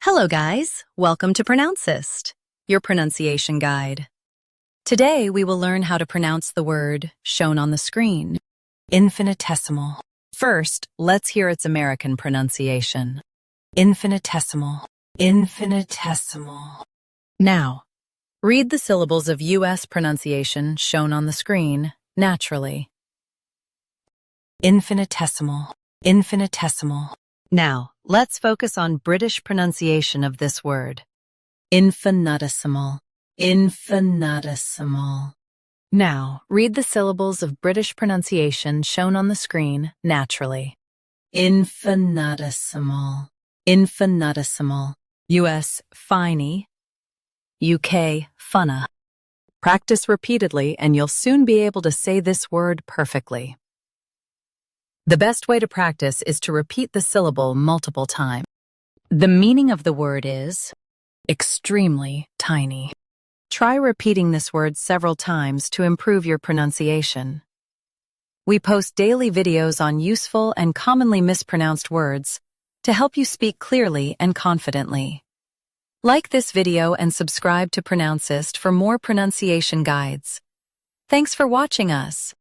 Hello guys, welcome to Pronouncist, your pronunciation guide. Today we will learn how to pronounce the word shown on the screen, infinitesimal. First, let's hear its American pronunciation. Infinitesimal, infinitesimal. Now, read the syllables of U.S. pronunciation shown on the screen naturally. Infinitesimal, infinitesimal. Now, let's focus on British pronunciation of this word. Infinitesimal, infinitesimal. Now, read the syllables of British pronunciation shown on the screen naturally. Infinitesimal, infinitesimal. US, finey. UK, funna. Practice repeatedly and you'll soon be able to say this word perfectly. The best way to practice is to repeat the syllable multiple times. The meaning of the word is extremely tiny. Try repeating this word several times to improve your pronunciation. We post daily videos on useful and commonly mispronounced words to help you speak clearly and confidently. Like this video and subscribe to Pronouncist for more pronunciation guides. Thanks for watching us.